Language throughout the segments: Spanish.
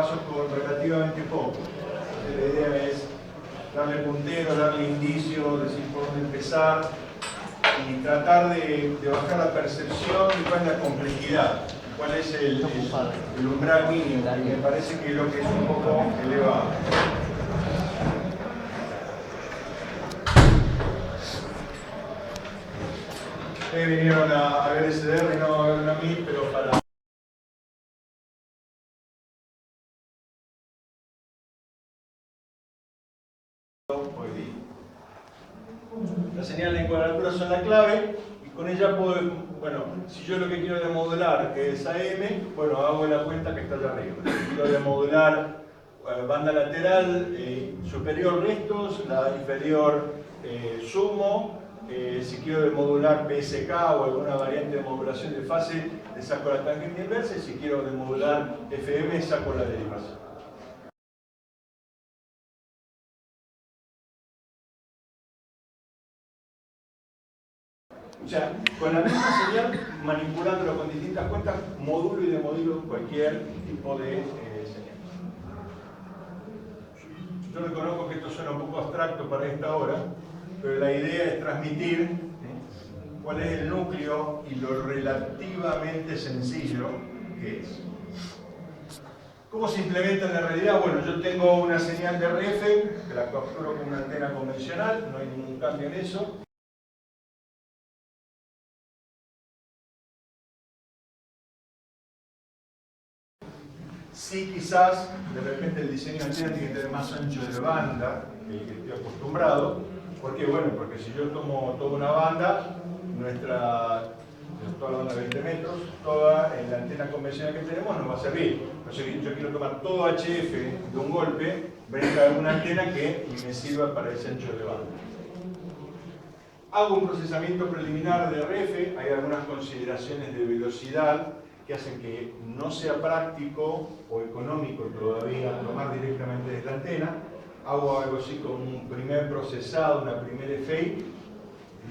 pasos con relativamente poco. La idea es darle punteros, darle indicios, decir por dónde empezar y tratar de bajar la percepción y cuál es la complejidad, cuál es el umbral mínimo, y me parece que lo que es un poco elevado. Ustedes vinieron a ver SDR y no a verlo a mí, pero para... hoy día. La señal de encuadratura son la clave y con ella puedo, bueno, si yo lo que quiero demodular es AM, bueno, hago la cuenta que está allá arriba. Si quiero demodular banda lateral superior restos, la inferior sumo. Si quiero demodular PSK o alguna variante de modulación de fase, le saco la tangente inversa, y si quiero demodular FM, saco la derivación. O sea, con la misma señal, manipulándolo con distintas cuentas, modulo y demodulo cualquier tipo de señal. Yo reconozco que esto suena un poco abstracto para esta hora, pero la idea es transmitir cuál es el núcleo y lo relativamente sencillo que es. ¿Cómo se implementa en la realidad? Bueno, yo tengo una señal de RF, que la capturo con una antena convencional, no hay ningún cambio en eso. Sí, quizás, de repente el diseño de antena tiene que tener más ancho de banda que el que estoy acostumbrado. ¿Por qué? Bueno, porque si yo tomo toda una banda, toda la banda de 20 metros, toda la antena convencional que tenemos nos va a servir. O sea, yo quiero tomar todo HF de un golpe, venga alguna antena que me sirva para ese ancho de banda. Hago un procesamiento preliminar de RF, hay algunas consideraciones de velocidad que hacen que no sea práctico o económico todavía tomar directamente desde la antena. Hago algo así como un primer procesado, una primera FEI,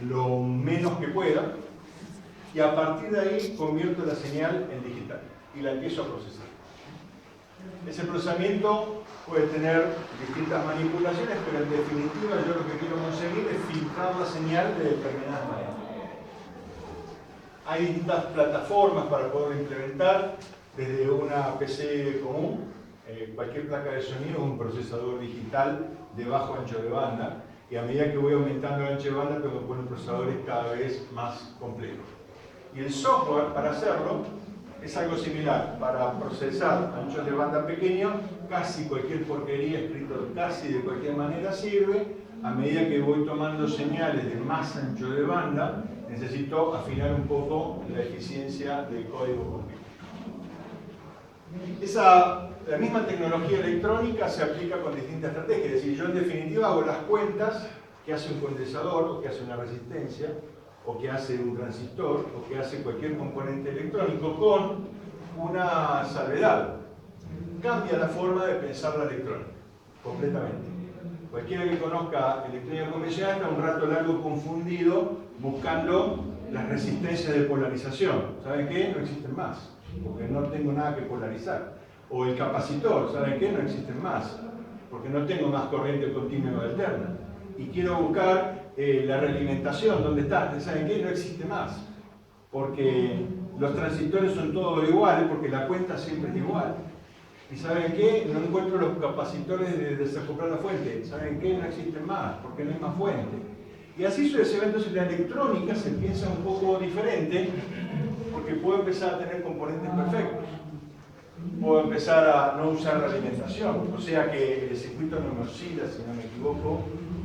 lo menos que pueda, y a partir de ahí convierto la señal en digital y la empiezo a procesar. Ese procesamiento puede tener distintas manipulaciones, pero en definitiva yo lo que quiero conseguir es filtrar la señal de determinadas maneras. Hay distintas plataformas para poder implementar, desde una PC común, cualquier placa de sonido es un procesador digital de bajo ancho de banda, y a medida que voy aumentando el ancho de banda tengo que poner procesadores cada vez más complejos. Y el software para hacerlo es algo similar. Para procesar anchos de banda pequeños, casi cualquier porquería escrito casi de cualquier manera sirve. A medida que voy tomando señales de más ancho de banda, necesito afinar un poco la eficiencia del código completo. La misma tecnología electrónica se aplica con distintas estrategias. Es decir, yo en definitiva hago las cuentas que hace un condensador, o que hace una resistencia, o que hace un transistor, o que hace cualquier componente electrónico, con una salvedad. Cambia la forma de pensar la electrónica, completamente. Cualquiera que conozca electrónica convencional está un rato largo confundido buscando las resistencias de polarización. ¿Saben qué? No existen más, porque no tengo nada que polarizar. O el capacitor, ¿saben qué? No existen más, porque no tengo más corriente continua o alterna. Y quiero buscar la realimentación, ¿dónde está? ¿Saben qué? No existe más, porque los transistores son todos iguales, porque la cuenta siempre es igual. ¿Y saben qué? No encuentro los capacitores de desacoplar la fuente. ¿Saben qué? No existen más, porque no hay más fuente. Y así sucesivamente. Entonces la electrónica se piensa un poco diferente, porque puedo empezar a tener componentes perfectos. Puedo empezar a no usar la alimentación, o sea que el circuito no me oscila, si no me equivoco,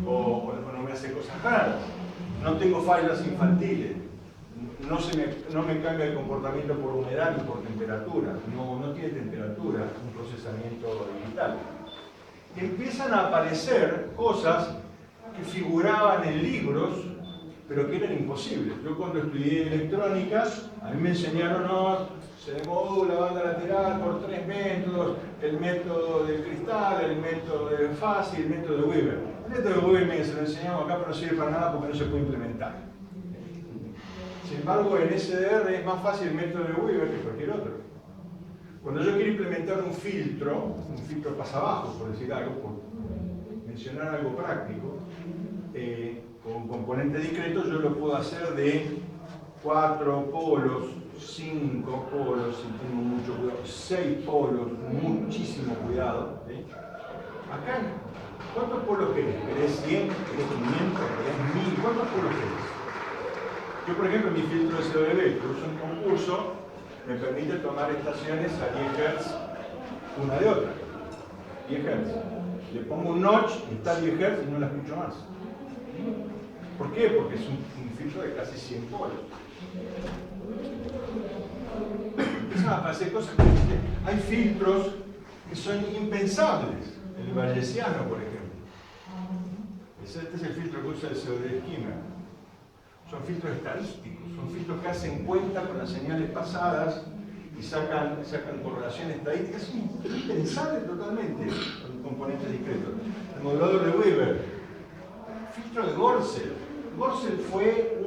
o no me hace cosas raras. No tengo fallas infantiles. No me cambia el comportamiento por humedad ni por temperatura, no tiene temperatura, un procesamiento digital. Y empiezan a aparecer cosas que figuraban en libros, pero que eran imposibles. Yo cuando estudié electrónica, a mí me enseñaron, no, se demodula banda lateral por 3 métodos, el método del cristal, el método de fase y el método de Weber. El método de Weber se lo enseñamos acá, pero no sirve para nada porque no se puede implementar. Sin embargo, en SDR es más fácil el método de Weber que cualquier otro. Cuando yo quiero implementar un filtro pasabajo, por decir algo, por mencionar algo práctico, con componente discreto, yo lo puedo hacer de 4 polos, 5 polos, si tengo mucho cuidado, 6 polos, muchísimo cuidado. ¿Sí? Acá, ¿cuántos polos querés? ¿Querés 100? ¿Querés 500? ¿Querés 1000? ¿Cuántos polos querés? Yo, por ejemplo, mi filtro SW, que uso en concurso, me permite tomar estaciones a 10 Hz una de otra. 10 Hz. Le pongo un notch y está a 10 Hz y no la escucho más. ¿Por qué? Porque es un filtro de casi 100 polos. Empiezan a pasar cosas que hay filtros que son impensables. El bayesiano, por ejemplo. Este es el filtro que usa el pseudo-Schema. Son filtros estadísticos, son filtros que hacen cuenta con las señales pasadas y sacan correlaciones estadísticas. Es impensable totalmente con componentes discretos. El modulador de Weber, filtro de Gorsel. Gorsel fue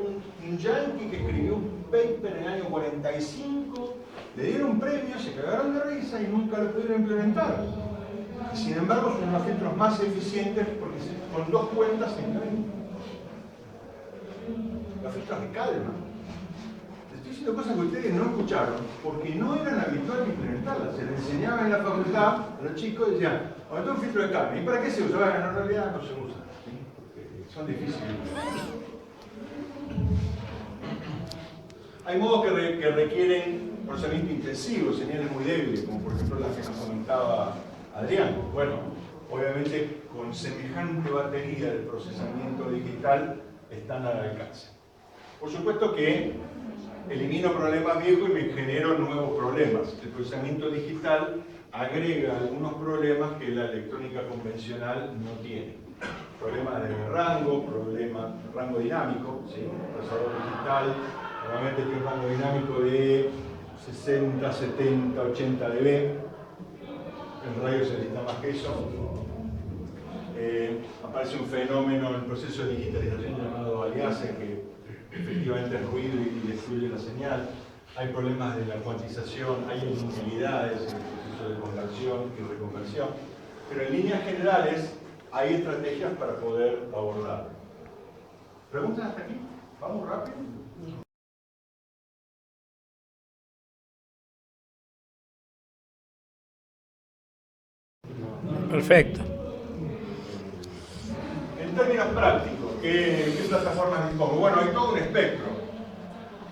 un yankee que escribió un paper en el año 45, le dieron un premio, se cagaron de risa y nunca lo pudieron implementar. Sin embargo, son los filtros más eficientes porque con 2 cuentas se implementan. Los filtros de calma. Les estoy diciendo cosas que ustedes no escucharon porque no eran habituales implementarlas. Se les enseñaba en la facultad a los chicos y decían, aumentó un filtro de calma. ¿Y para qué se usa? Bueno, en realidad no se usa. ¿Sí? Son difíciles. Hay modos que requieren procesamiento intensivo, señales muy débiles, como por ejemplo las que nos comentaba Adrián. Bueno, obviamente con semejante batería de procesamiento digital están al alcance. Por supuesto que elimino problemas viejos y me genero nuevos problemas. El procesamiento digital agrega algunos problemas que la electrónica convencional no tiene. Problemas de rango dinámico, ¿sí? Un procesador digital normalmente tiene un rango dinámico de 60, 70, 80 dB. En radio se necesita más que eso. Aparece un fenómeno en el proceso de digitalización llamado aliasing, que efectivamente es ruido y destruye la señal. Hay problemas de la cuantización, hay inutilidades en el proceso de conversión y reconversión. Pero en líneas generales hay estrategias para poder abordarlo. ¿Preguntas hasta aquí? ¿Vamos rápido? Perfecto. En términos prácticos, ¿qué plataformas dispongo? Bueno, hay todo un espectro.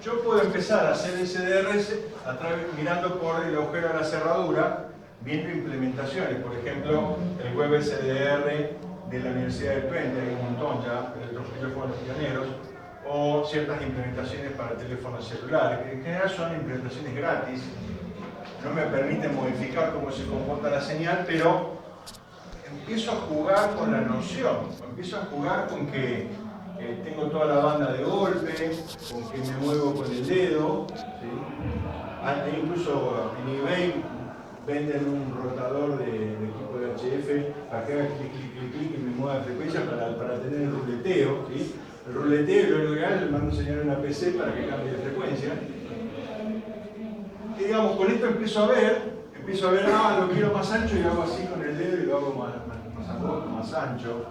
Yo puedo empezar a hacer SDRs mirando por el agujero de la cerradura, viendo implementaciones. Por ejemplo, el web SDR de la Universidad de Twente, hay un montón ya, ellos fueron los pioneros, o ciertas implementaciones para teléfonos celulares, que en general son implementaciones gratis, no me permiten modificar cómo se comporta la señal, pero empiezo a jugar con la noción, empiezo a jugar con que tengo toda la banda de golpe, con que me muevo con el dedo, ¿sí? Incluso en eBay venden un rotador de equipo de HF para que haga clic, clic, clic, clic y me mueva de frecuencia para tener el ruleteo, ¿sí? El ruleteo lo legal, le mando señal a una PC para que cambie de frecuencia. Y digamos, con esto empiezo a ver, lo quiero más ancho y hago así con el dedo y lo hago más ancho.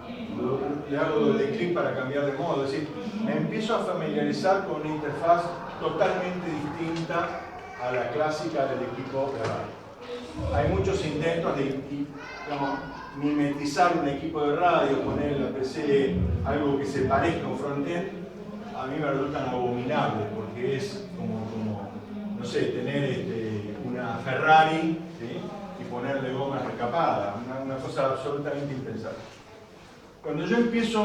Le hago doble clic para cambiar de modo. Es decir, me empiezo a familiarizar con una interfaz totalmente distinta a la clásica del equipo de radio. Hay muchos intentos de mimetizar un equipo de radio, poner en la PC algo que se parezca a un frontend. A mí me resultan abominables porque es como no sé, tener una Ferrari, ¿sí? Y ponerle gomas recapadas, una cosa absolutamente impensable. Cuando yo empiezo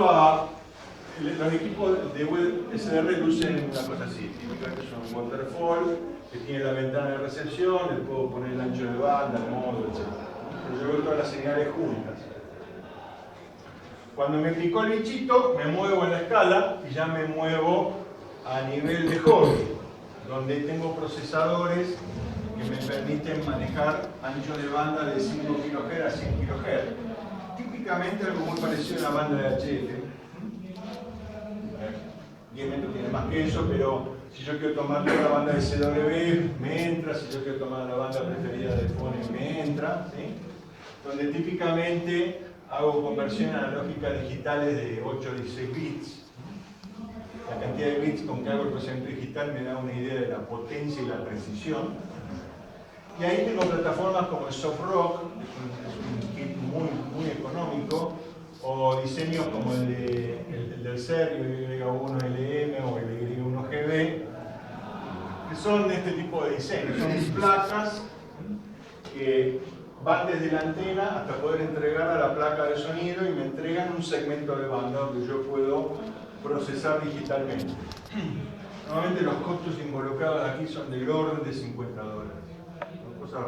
los equipos de web SDR lucen una cosa así, típicamente son un waterfall, que tiene la ventana de recepción, le puedo poner el ancho de banda, el modo, etc. Pero yo veo todas las señales juntas. Cuando me picó el bichito, me muevo en la escala y ya me muevo a nivel de hobby, donde tengo procesadores que me permiten manejar ancho de banda de 5 kHz a 100 kHz. Típicamente algo muy parecido a la banda de HF. 10 metros tiene más que eso, pero Si yo quiero tomar toda la banda de CW, me entra. Si yo quiero tomar la banda preferida de Fone, me entra, ¿sí? Donde típicamente hago conversión analógica digitales de 8 o 16 bits. La cantidad de bits con que hago el procesamiento digital me da una idea de la potencia y la precisión. Y ahí tengo plataformas como el SoftRock, es un kit muy económico, o diseños como el del Serio, el Y1LM o el Y1GB, que son de este tipo de diseños. Son placas que van desde la antena hasta poder entregar a la placa de sonido y me entregan un segmento de banda donde yo puedo procesar digitalmente. Normalmente los costos involucrados aquí son del orden de $50. Son cosas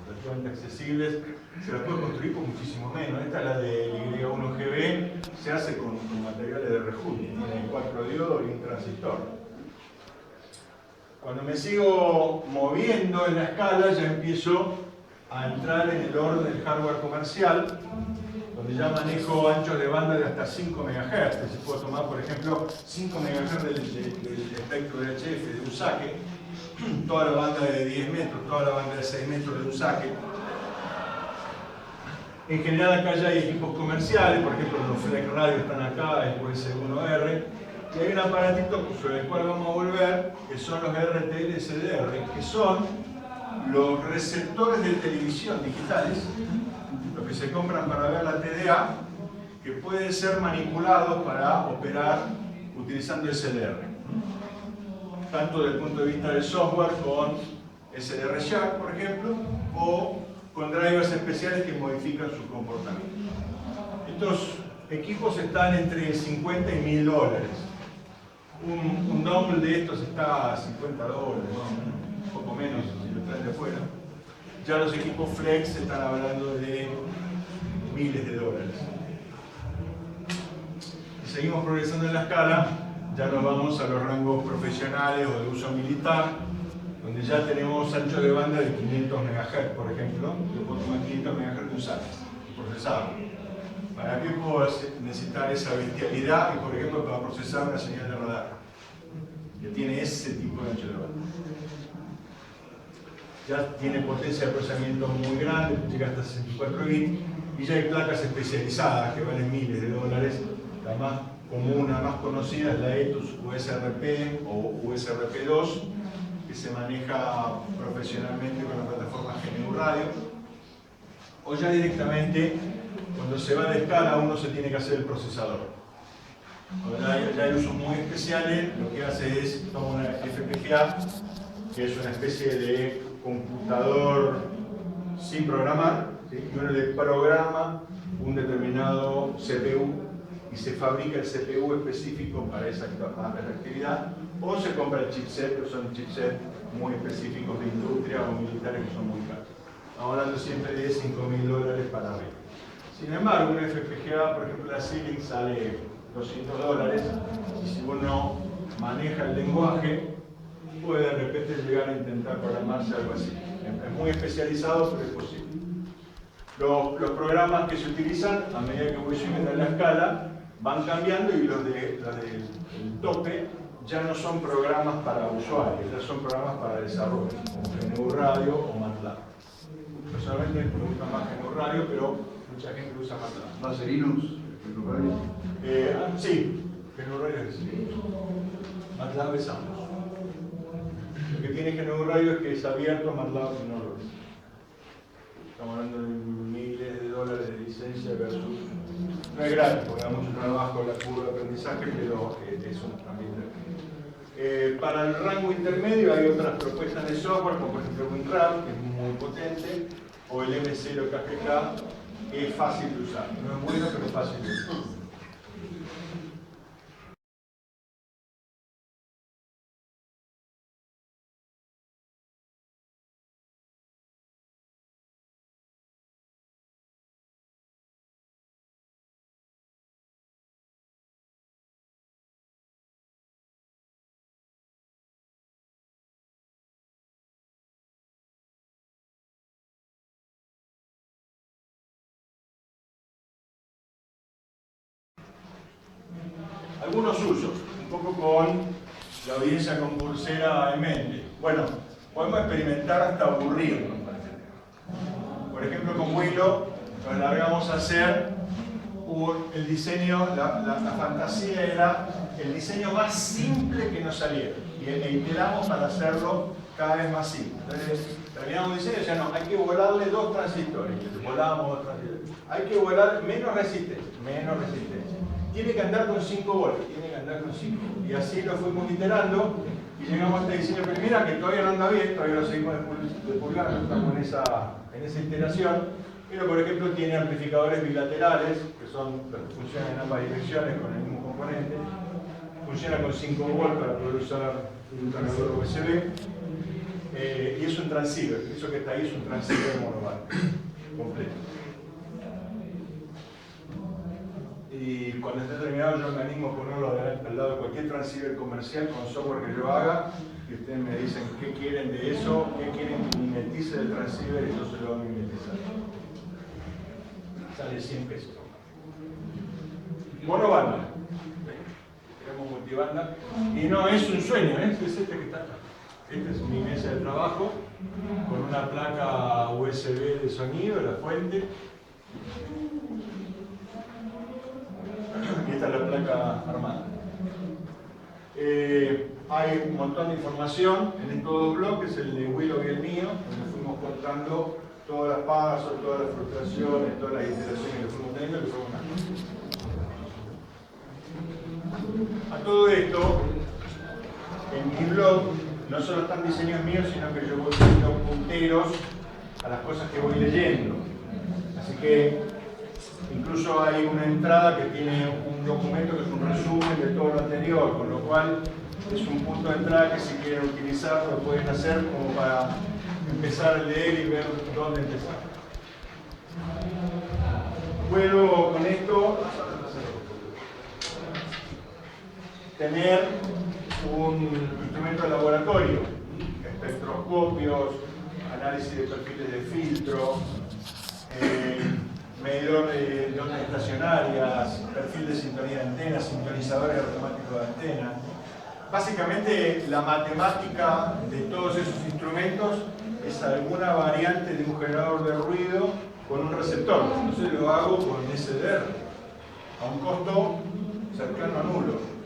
relativamente accesibles, se las puede construir por muchísimo menos. Esta es la del Y1GB, se hace con materiales de rejunte, tiene 4 diodos y un transistor. Cuando me sigo moviendo en la escala ya empiezo a entrar en el orden del hardware comercial, donde ya manejo anchos de banda de hasta 5 MHz. Se puede tomar, por ejemplo, 5 MHz del espectro de HF de un saque, toda la banda de 10 metros, toda la banda de 6 metros de un saque. En general acá ya hay equipos comerciales, por ejemplo los Flex Radio están acá, el US1R, y hay un aparatito sobre el cual vamos a volver, que son los RTL SDR, que son los receptores de televisión digitales, los que se compran para ver la TDA, que pueden ser manipulados para operar utilizando SDR. Tanto desde el punto de vista del software con SDR Jack, por ejemplo, o con drivers especiales que modifican su comportamiento. Estos equipos están entre 50 y $1000. Un dongle de estos está a $50, un poco menos si lo traen de afuera. Ya los equipos Flex están hablando de miles de dólares. Si seguimos progresando en la escala, ya nos vamos a los rangos profesionales o de uso militar, donde ya tenemos ancho de banda de 500 MHz, por ejemplo. Yo puedo tomar 500 MHz de un SAT y procesarlo. ¿Para qué puedo necesitar esa bestialidad? Y por ejemplo, para procesar una señal de radar, que tiene ese tipo de ancho de banda. Ya tiene potencia de procesamiento muy grande, llega hasta 64 bits, y ya hay placas especializadas que valen miles de dólares. La más común, la más conocida es la ETUS USRP o USRP2, que se maneja profesionalmente con la plataforma GNU Radio, o ya directamente, cuando se va de escala, uno se tiene que hacer el procesador. Ya hay usos muy especiales, lo que hace es toma una FPGA, que es una especie de computador sin programar, ¿sí? Y uno le programa un determinado CPU y se fabrica el CPU específico para esa actividad, o se compra el chipset, que son chipsets muy específicos de industria o militares que son muy caros. Estamos hablando siempre de $5000 para arriba. Sin embargo, una FPGA, por ejemplo la Xilinx, sale $200, y si uno maneja el lenguaje, puede de repente llegar a intentar programarse algo así. Es muy especializado, pero es posible. Los programas que se utilizan, a medida que voy subiendo en la escala, van cambiando, y los del tope ya no son programas para usuarios, ya son programas para desarrollo, como GNU Radio o MATLAB. Personalmente me gusta más GNU Radio, pero mucha gente usa MATLAB. ¿Va a ser Linux? ¿GNU Radio? Sí, GNU Radio es Linux. MATLAB es ambos. Lo que tiene GNU Radio es que es abierto, MATLAB no lo es. Estamos hablando de miles de dólares de licencia versus... No es gratis, porque da mucho trabajo la curva de aprendizaje, pero es un ambiente. Para el rango intermedio hay otras propuestas de software, como por ejemplo WinRAR, que es muy potente, o el M0KGK, que es fácil de usar. No es bueno, pero es fácil de usar. Algunos usos, un poco con la audiencia concursera en mente. Bueno, podemos experimentar hasta aburrirnos. Por ejemplo, con Willow nos largamos a hacer el diseño, la fantasía era el diseño más simple que nos saliera. E iteramos para hacerlo cada vez más simple. Entonces, terminamos el diseño y decíamos, no, hay que volarle 2 transistores. Volábamos 2 transistores. Hay que volar menos resistencia, menos resistencia. Tiene que andar con 5 voltios, tiene que andar con 5. Y así lo fuimos iterando y llegamos a este diseño primera que todavía no anda bien, todavía lo seguimos depurando, estamos en esa iteración. Pero por ejemplo tiene amplificadores bilaterales, que son los que funcionan en ambas direcciones con el mismo componente. Funciona con 5 volts para poder usar un cargador USB. Y es un transceiver, eso que está ahí es un transceiver monoband completo. Y cuando esté terminado yo me animo a ponerlo al lado de cualquier transceiver comercial con software que yo haga y ustedes me dicen qué quieren de eso, qué quieren que mimetice del transceiver y yo se lo voy a mimetizar. Sale 100 pesos. Monobanda. Tenemos multibanda. Y no es un sueño, es este que está acá. Esta es mi mesa de trabajo con una placa USB de sonido, la fuente. Y esta es la placa armada. Hay un montón de información en estos 2 bloques, el de Willow y el mío, donde fuimos contando todas las pasos, todas las frustraciones, todas las iteraciones que fuimos teniendo, que fuimos a todo esto, en mi blog no solo están diseños míos, sino que yo voy poniendo punteros a las cosas que voy leyendo. Así que incluso hay una entrada que tiene un documento que es un resumen de todo lo anterior, con lo cual es un punto de entrada que si quieren utilizar lo pueden hacer como para empezar a leer y ver dónde empezar. Puedo con esto tener un instrumento de laboratorio, espectroscopios, análisis de perfiles de filtro, medidor de ondas estacionarias, perfil de sintonía de antena, sintonizadores automáticos de antena. Básicamente la matemática de todos esos instrumentos es alguna variante de un generador de ruido con un receptor. Entonces lo hago con SDR a un costo cercano a nulo.